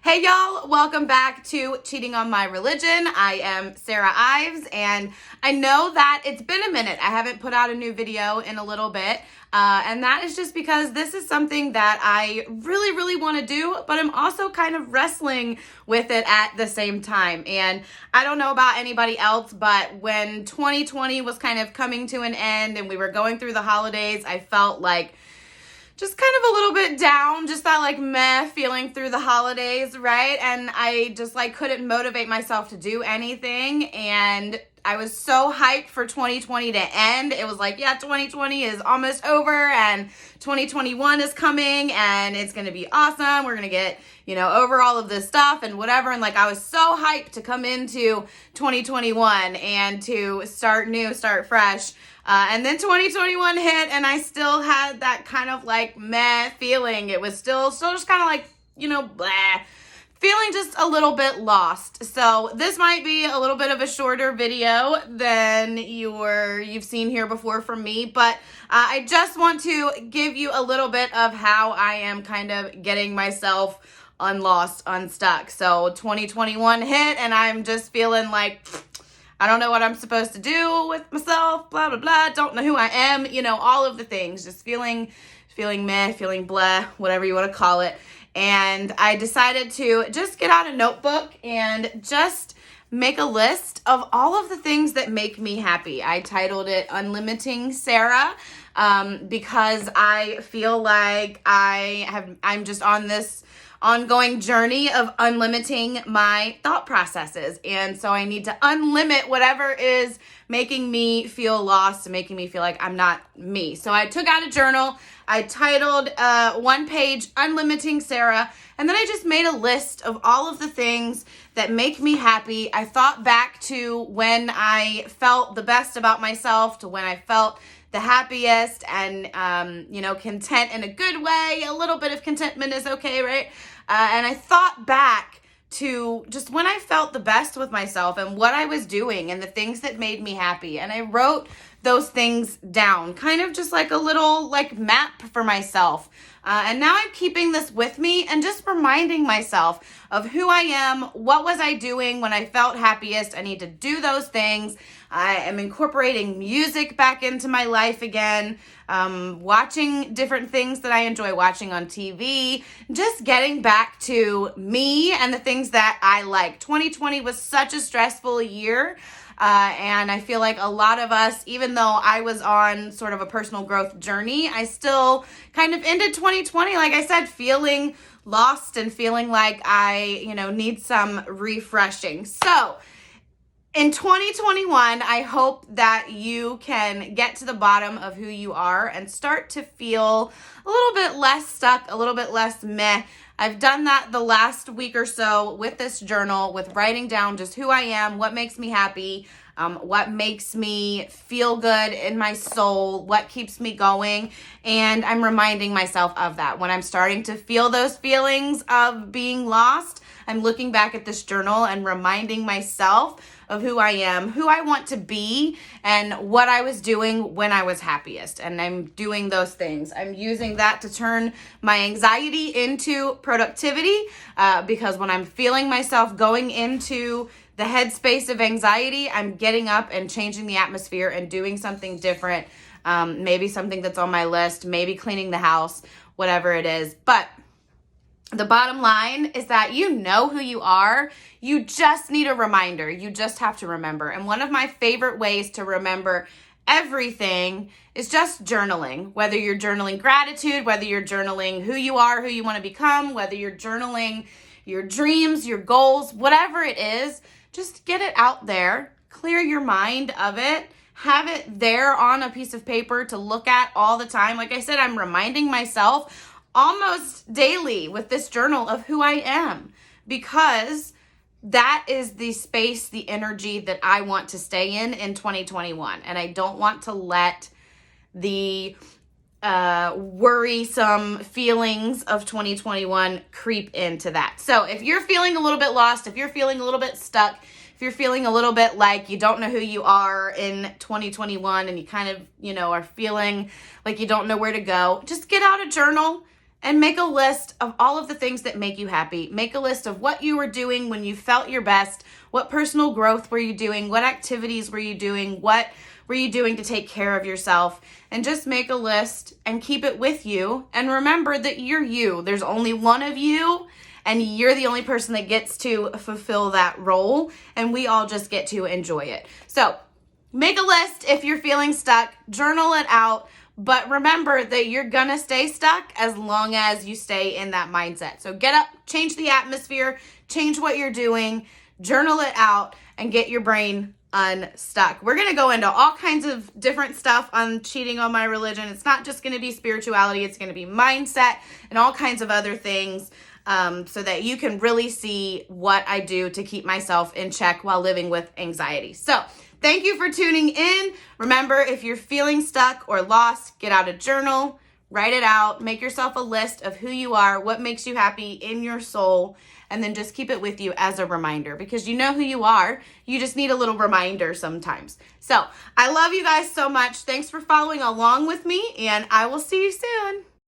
Hey y'all, welcome back to Cheating on My Religion. I am Sarah Ives, and I know that it's been a minute. I haven't put out a new video in a little bit, and that is just because this is something that I really want to do, but I'm also kind of wrestling with it at the same time. And I don't know about anybody else, but when 2020 was kind of coming to an end and we were going through the holidays, I felt like just kind of a little bit down, just that like meh feeling through the holidays, right? And I just like couldn't motivate myself to do anything. And I was so hyped for 2020 to end. It was like, yeah, 2020 is almost over and 2021 is coming and it's going to be awesome. We're going to get, over all of this stuff and whatever. And like, I was so hyped to come into 2021 and to start new, start fresh. And then 2021 hit and I still had that kind of like meh feeling. It was still just kind of like, blah, feeling just a little bit lost. So this might be a little bit of a shorter video than you've seen here before from me, but I just want to give you a little bit of how I am kind of getting myself unstuck. So 2021 hit and I'm just feeling like, I don't know what I'm supposed to do with myself, blah, blah, blah. Don't know who I am, all of the things. Just feeling meh, feeling blah, whatever you want to call it. And I decided to just get out a notebook and just make a list of all of the things that make me happy. I titled it Unlimiting Sarah because I feel like I'm just on this ongoing journey of unlimiting my thought processes. And so I need to unlimit whatever is making me feel lost and making me feel like I'm not me. So I took out a journal. I titled one page Unlimiting Sarah. And then I just made a list of all of the things that make me happy. I thought back to when I felt the best about myself, to when I felt the happiest and, content in a good way. A little bit of contentment is okay, right? And I thought back to just when I felt the best with myself and what I was doing and the things that made me happy. And I wrote those things down, kind of just like a little map for myself. And now I'm keeping this with me and just reminding myself of who I am, what was I doing when I felt happiest. I need to do those things. I am incorporating music back into my life again, watching different things that I enjoy watching on TV, just getting back to me and the things that I like. 2020 was such a stressful year. And I feel like a lot of us, even though I was on sort of a personal growth journey, I still kind of ended 2020, like I said, feeling lost and feeling like I, need some refreshing. So in 2021, I hope that you can get to the bottom of who you are and start to feel a little bit less stuck, a little bit less meh. I've done that the last week or so with this journal, with writing down just who I am, what makes me happy, what makes me feel good in my soul, what keeps me going. And I'm reminding myself of that. When I'm starting to feel those feelings of being lost, I'm looking back at this journal and reminding myself of who I am, who I want to be, and what I was doing when I was happiest. And I'm doing those things. I'm using that to turn my anxiety into productivity because when I'm feeling myself going into the headspace of anxiety, I'm getting up and changing the atmosphere and doing something different. Maybe something that's on my list, maybe cleaning the house, whatever it is. But the bottom line is that you know who you are. You just need a reminder. You just have to remember. And one of my favorite ways to remember everything is just journaling. Whether you're journaling gratitude, whether you're journaling who you are, who you want to become, whether you're journaling your dreams, your goals, whatever it is, just get it out there. Clear your mind of it. Have it there on a piece of paper to look at all the time. Like I said, I'm reminding myself almost daily with this journal of who I am, because that is the space, the energy that I want to stay in 2021. And I don't want to let the worrisome feelings of 2021 creep into that. So if you're feeling a little bit lost, if you're feeling a little bit stuck, if you're feeling a little bit like you don't know who you are in 2021 and you kind of, are feeling like you don't know where to go, just get out a journal and make a list of all of the things that make you happy. Make a list of what you were doing when you felt your best. What personal growth were you doing? What activities were you doing? What were you doing to take care of yourself? And just make a list and keep it with you. And remember that you're you. There's only one of you, and you're the only person that gets to fulfill that role. And we all just get to enjoy it. So make a list if you're feeling stuck. Journal it out. But remember that you're gonna stay stuck as long as you stay in that mindset. So get up, change the atmosphere, change what you're doing, journal it out, and get your brain unstuck. We're gonna go into all kinds of different stuff on cheating on my religion. It's not just gonna be spirituality, it's gonna be mindset and all kinds of other things, so that you can really see what I do to keep myself in check while living with anxiety. So thank you for tuning in. Remember, if you're feeling stuck or lost, get out a journal, write it out, make yourself a list of who you are, what makes you happy in your soul, and then just keep it with you as a reminder, because you know who you are. You just need a little reminder sometimes. So I love you guys so much. Thanks for following along with me, and I will see you soon.